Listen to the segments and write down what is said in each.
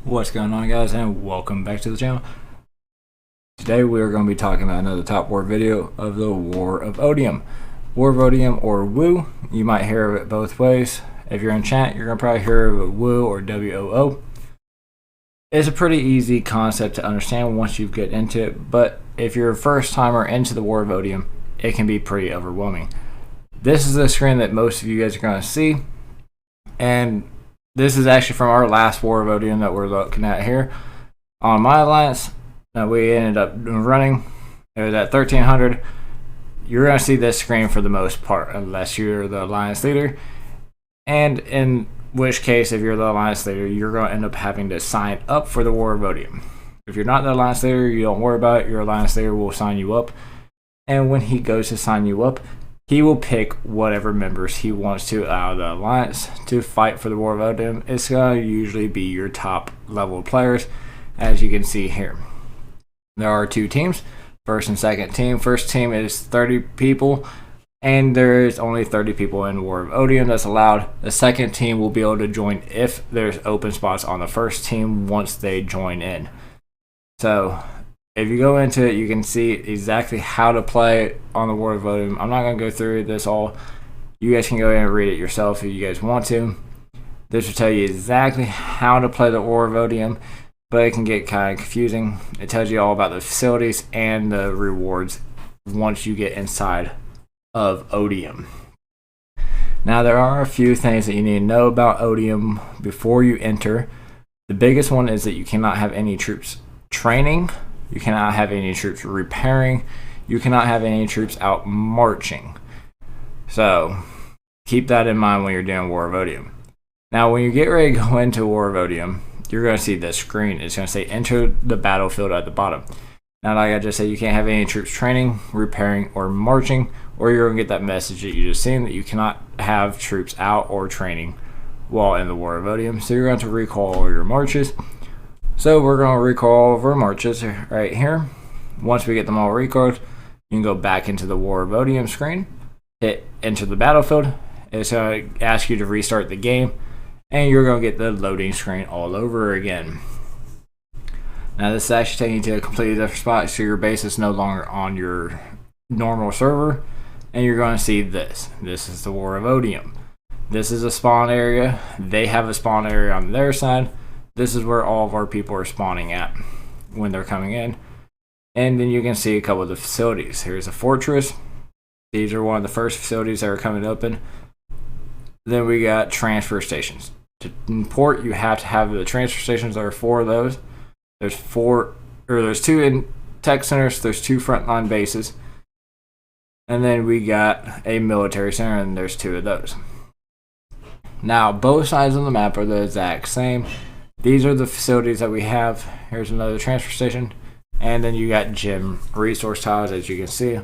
What's going on, guys, and welcome back to the channel. Today we are going to be talking about another top war video of the War of Odium. War of Odium, or WOO. You might hear of it both ways. If you're in chat, you're going to probably hear of it WOO or WOO. It's a pretty easy concept to understand once you get into it, but if you're a first timer into the War of Odium, it can be pretty overwhelming. This is the screen that most of you guys are going to see, and this is actually from our last War of Odium that we're looking at here. On my alliance that we ended up running, it was at 1300. You're going to see this screen for the most part, unless you're the alliance leader. And in which case, if you're the alliance leader, you're going to end up having to sign up for the War of Odium. If you're not the alliance leader, you don't worry about it. Your alliance leader will sign you up. And when he goes to sign you up, he will pick whatever members he wants to out of the alliance to fight for the War of Odium. It's going to usually be your top level players, as you can see here. There are two teams, first and second team. First team is 30 people, and there is only 30 people in War of Odium that's allowed. The second team will be able to join if there's open spots on the first team once they join in. So if you go into it, you can see exactly how to play on the War of Odium. I'm not going to go through this all. You guys can go in and read it yourself if you guys want to. This will tell you exactly how to play the War of Odium, but it can get kind of confusing. It tells you all about the facilities and the rewards once you get inside of Odium. Now, there are a few things that you need to know about Odium before you enter. The biggest one is that you cannot have any troops training. You cannot have any troops repairing. You cannot have any troops out marching. So keep that in mind when you're doing War of Odium. Now, when you get ready to go into War of Odium, you're going to see this screen. It's going to say enter the battlefield at the bottom. Now, like I just said, you can't have any troops training, repairing, or marching, or you're going to get that message that you just seen that you cannot have troops out or training while in the War of Odium. So you're going to recall all your marches. So we're going to recall all of our marches right here. Once we get them all recalled, you can go back into the War of Odium screen, hit enter the battlefield. It's going to ask you to restart the game, and you're going to get the loading screen all over again. Now, this is actually taking you to a completely different spot, so your base is no longer on your normal server, and you're going to see this. This is the War of Odium. This is a spawn area. They have a spawn area on their side. This is where all of our people are spawning at when they're coming in. And then you can see a couple of the facilities. Here's a fortress. These are one of the first facilities that are coming open. Then we got transfer stations. To import, you have to have the transfer stations. There are four of those. There's two in tech centers. There's two frontline bases. And then we got a military center, and there's two of those. Now, both sides of the map are the exact same. These are the facilities that we have. Here's another transfer station. And then you got gem resource tiles, as you can see.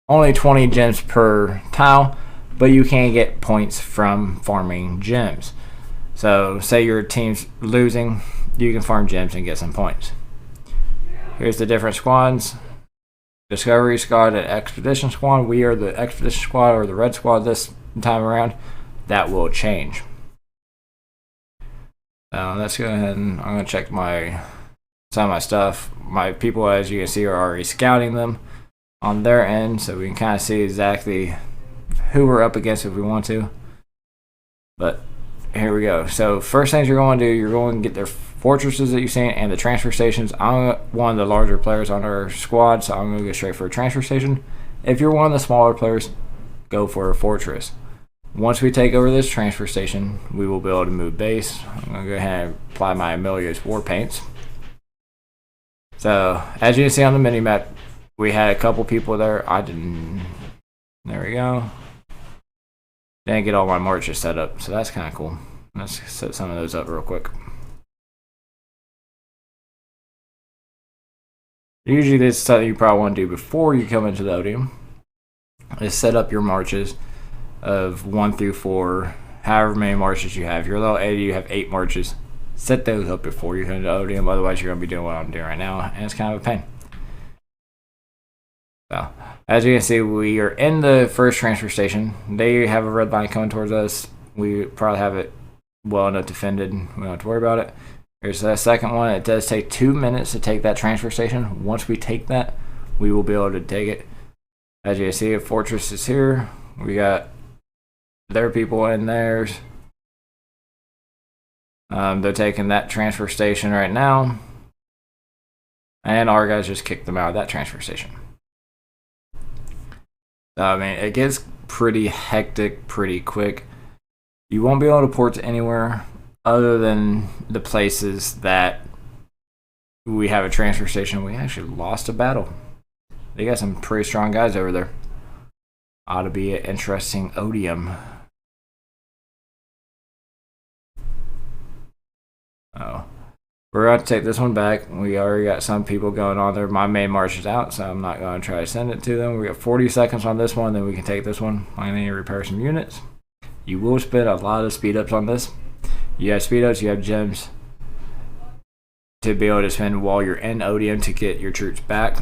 Only 20 gems per tile, but you can get points from farming gems. So say your team's losing, you can farm gems and get some points. Here's the different squads. Discovery squad and expedition squad. We are the expedition squad, or the red squad this time around. That will change. Let's go ahead and I'm going to check some of my stuff. My people, as you can see, are already scouting them on their end, so we can kind of see exactly who we're up against if we want to. But here we go. So first things you're going to do, you're going to get their fortresses that you've seen and the transfer stations. I'm one of the larger players on our squad, so I'm going to go straight for a transfer station. If you're one of the smaller players, go for a fortress. Once we take over this transfer station, we will be able to move base. I'm going to go ahead and apply my Amelia's war paints. So, as you can see on the mini-map, we had a couple people there. There we go. Didn't get all my marches set up, so that's kind of cool. Let's set some of those up real quick. Usually this is something you probably want to do before you come into the Odium, is set up your marches of 1 through 4, however many marches you have. If you're level 80, you have 8 marches. Set those up before you come to Odium, otherwise you're going to be doing what I'm doing right now, and it's kind of a pain. So, as you can see, we are in the first transfer station. They have a red line coming towards us. We probably have it well enough defended. We don't have to worry about it. Here's that second one. It does take 2 minutes to take that transfer station. Once we take that, we will be able to take it. As you can see, a fortress is here. We got their people in theirs. They're taking that transfer station right now. And our guys just kicked them out of that transfer station. I mean, it gets pretty hectic pretty quick. You won't be able to port to anywhere other than the places that we have a transfer station. We actually lost a battle. They got some pretty strong guys over there. Ought to be an interesting Odinium. Oh. We're going to take this one back. We already got some people going on there. My main march is out, so I'm not going to try to send it to them. We got 40 seconds on this one, then we can take this one. I need to repair some units. You will spend a lot of speed ups on this. You have speed ups, you have gems to be able to spend while you're in Odinium to get your troops back.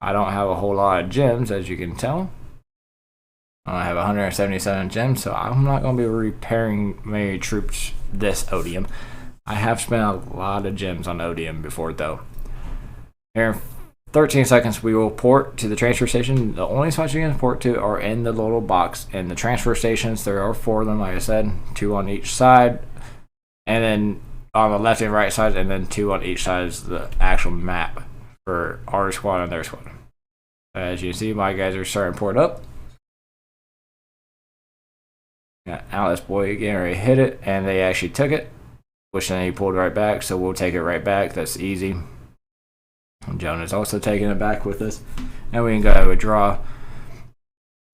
I don't have a whole lot of gems, as you can tell. I have 177 gems, so I'm not going to be repairing many troops this Odinium. I have spent a lot of gems on Odinium before, though. Here in 13 seconds, we will port to the transfer station. The only spots you can port to are in the little box. In the transfer stations, there are 4 of them, like I said, 2 on each side. And then on the left and right side, and then 2 on each side is the actual map for our squad and their squad. As you can see, my guys are starting to port up. Got Alice Boy getting ready to hit it, and they actually took it. Which then he pulled right back, so we'll take it right back. That's easy. Jonah's also taking it back with us. And we can go to a draw.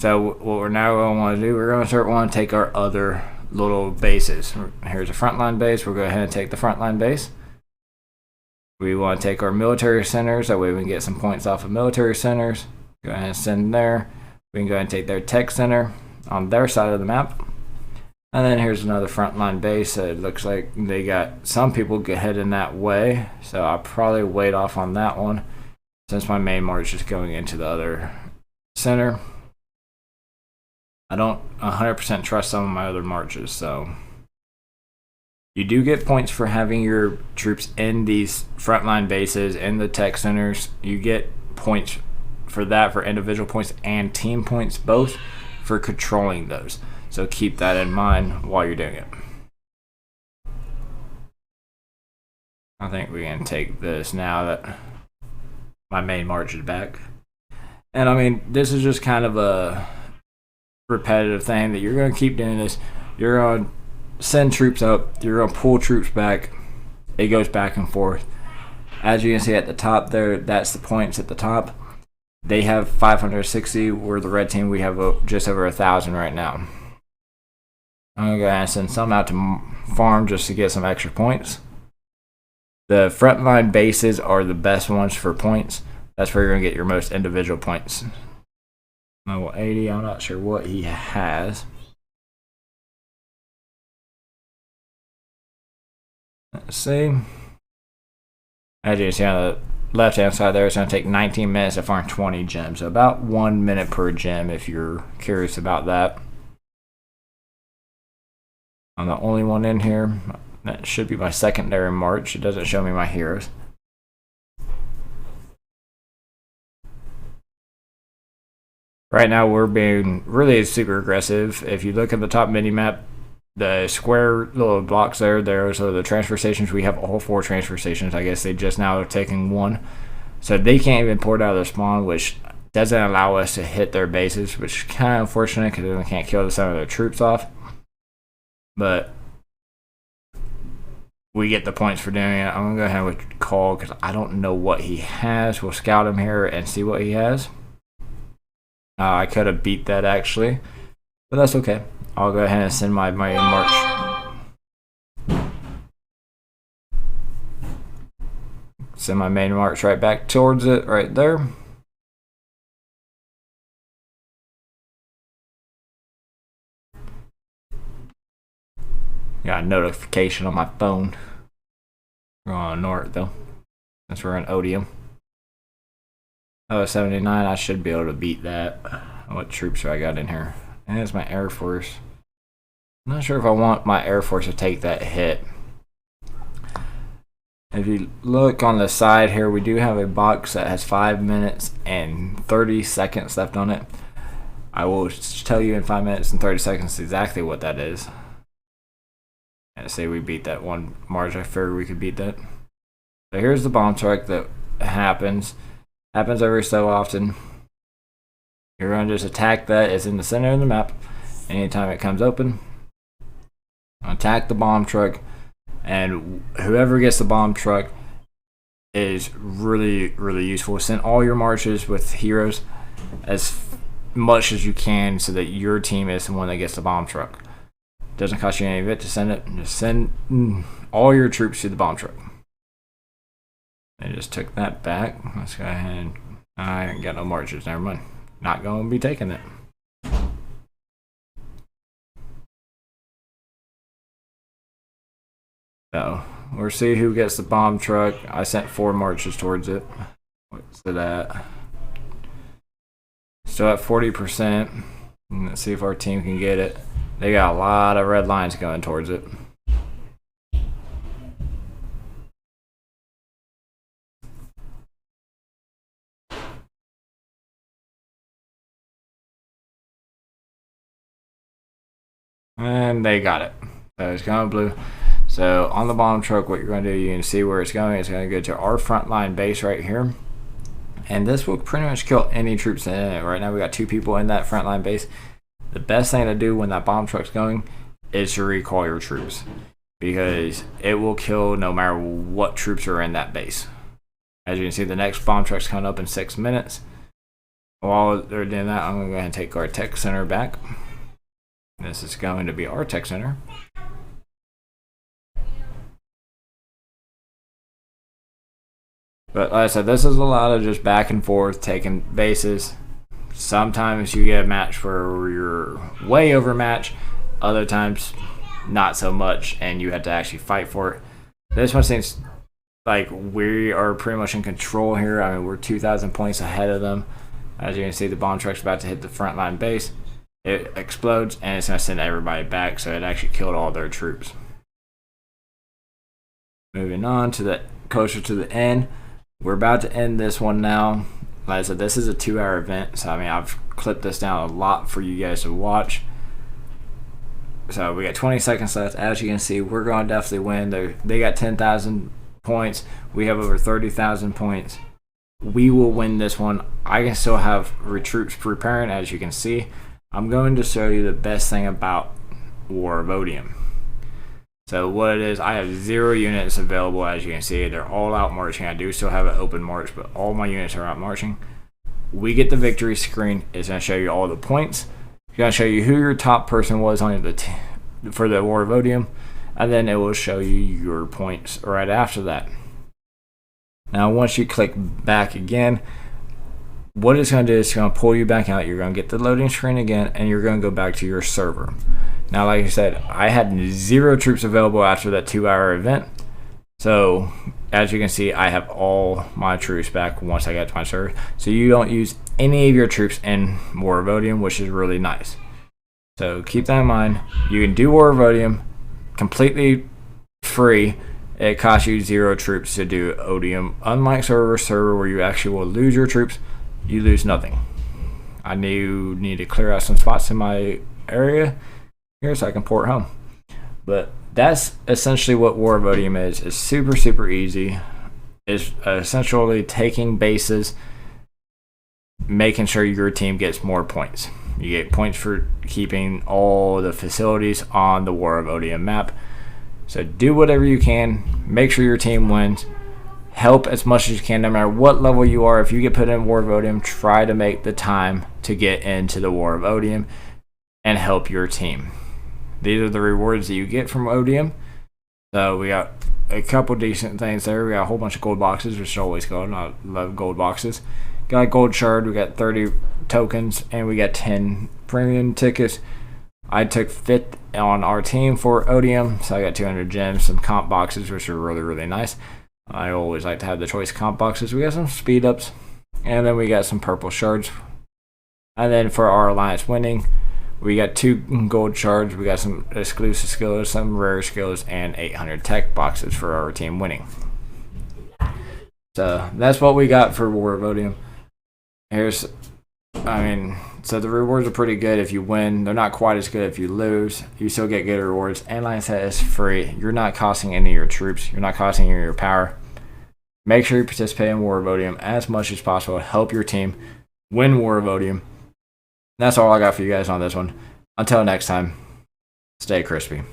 So what we're now going to want to do, we're going to start wanting to take our other little bases. Here's a frontline base. We'll go ahead and take the frontline base. We want to take our military centers. That way we can get some points off of military centers. Go ahead and send there. We can go ahead and take their tech center on their side of the map. And then here's another frontline base. It looks like they got some people heading that way. So I'll probably wait off on that one since my main march is going into the other center. I don't 100% trust some of my other marches. So you do get points for having your troops in these frontline bases, in the tech centers. You get points for that, for individual points and team points, both for controlling those. So keep that in mind while you're doing it. I think we can take this now that my main march is back. And I mean, this is just kind of a repetitive thing that you're going to keep doing this. You're going to send troops up. You're going to pull troops back. It goes back and forth. As you can see at the top there, that's the points at the top. They have 560. We're the red team. We have just over 1,000 right now. I'm going to go ahead and send some out to farm just to get some extra points. The frontline bases are the best ones for points. That's where you're going to get your most individual points. Level 80, I'm not sure what he has. Let's see. As you can see on the left hand side there, it's going to take 19 minutes to farm 20 gems. So about 1 minute per gem if you're curious about that. I'm the only one in here. That should be my secondary march. It doesn't show me my heroes. Right now we're being really super aggressive. If you look at the top mini map, the square little blocks there, those are the transfer stations. We have all 4 transfer stations. I guess they just now are taking 1. So they can't even port out of their spawn, which doesn't allow us to hit their bases, which is kind of unfortunate because then we can't kill some of their troops off. But we get the points for doing it. I'm going to go ahead with Call because I don't know what he has. We'll scout him here and see what he has. I could have beat that actually, but that's okay. I'll go ahead and send my march. Send my main march right back towards it right there. Got a notification on my phone. We're on north though. Since we're in Odinium. Oh, 79. I should be able to beat that. What troops do I got in here? And it's my Air Force. I'm not sure if I want my Air Force to take that hit. If you look on the side here, we do have a box that has 5 minutes and 30 seconds left on it. I will tell you in 5 minutes and 30 seconds exactly what that is. And say we beat that one march, I figured we could beat that. So here's the bomb truck that happens every so often. You're going to just attack that. It's in the center of the map. Anytime it comes open, attack the bomb truck, and whoever gets the bomb truck is really, really useful. Send all your marches with heroes as much as you can so that your team is the one that gets the bomb truck. Doesn't cost you any of it to send it. Just send all your troops to the bomb truck. I just took that back. Let's go ahead and I ain't got no marches. Never mind. Not going to be taking it. So we'll see who gets the bomb truck. I sent 4 marches towards it. What's it at? Still at 40%. Let's see if our team can get it. They got a lot of red lines going towards it. And they got it. So it's going blue. So on the bomb truck, what you're going to do, you can see where it's going. It's going to go to our frontline base right here. And this will pretty much kill any troops in it. Right now we got 2 people in that frontline base. The best thing to do when that bomb truck's going is to recall your troops, because it will kill no matter what troops are in that base. As you can see, the next bomb truck's coming up in 6 minutes. While they're doing that, I'm going to go ahead and take our tech center back. This is going to be our tech center. But like I said, this is a lot of just back and forth, taking bases. Sometimes you get a match where you're way overmatched. Other times, not so much, and you have to actually fight for it. This one seems like we are pretty much in control here. I mean, we're 2,000 points ahead of them. As you can see, the bomb truck's about to hit the frontline base. It explodes, and it's going to send everybody back, so it actually killed all their troops. Moving on to the closer to the end. We're about to end this one now. Like I said, this is a 2-hour event, so I mean, I've clipped this down a lot for you guys to watch. So we got 20 seconds left. As you can see, we're going to definitely win. They got 10,000 points. We have over 30,000 points. We will win this one. I can still have troops preparing, as you can see. I'm going to show you the best thing about War of Odinium. So what it is, I have 0 units available. As you can see, they're all out marching. I do still have an open march, but all my units are out marching. We get the victory screen. It's going to show you all the points. It's going to show you who your top person was on for the War of Odinium, and then it will show you your points right after that. Now once you click back again, what it's going to do is it's going to pull you back out. You're going to get the loading screen again, and you're going to go back to your server. Now, like I said, I had 0 troops available after that 2-hour event. So, as you can see, I have all my troops back once I got to my server. So, you don't use any of your troops in War of Odinium, which is really nice. So, keep that in mind. You can do War of Odinium completely free. It costs you 0 troops to do Odinium. Unlike server where you actually will lose your troops, you lose nothing. I need to clear out some spots in my area here so I can port home. But that's essentially what War of Odinium is. It's super, super easy. It's essentially taking bases, making sure your team gets more points. You get points for keeping all the facilities on the War of Odinium map. So do whatever you can. Make sure your team wins. Help as much as you can, no matter what level you are. If you get put in War of Odinium, try to make the time to get into the War of Odinium and help your team. These are the rewards that you get from Odinium. So we got a couple decent things there. We got a whole bunch of gold boxes, which is always good. I love gold boxes. Got a gold shard. We got 30 tokens, and we got 10 premium tickets. I took 5th on our team for Odinium, so I got 200 gems, some comp boxes, which are really, really nice. I always like to have the choice comp boxes. We got some speed ups, and then we got some purple shards. And then for our alliance winning, we got 2 gold shards. We got some exclusive skills, some rare skills, and 800 tech boxes for our team winning. So that's what we got for War of Odium. So the rewards are pretty good if you win. They're not quite as good if you lose. You still get good rewards. And like I said, it's free. You're not costing any of your troops. You're not costing any of your power. Make sure you participate in War of Odium as much as possible. Help your team win War of Odium. That's all I got for you guys on this one. Until next time, stay crispy.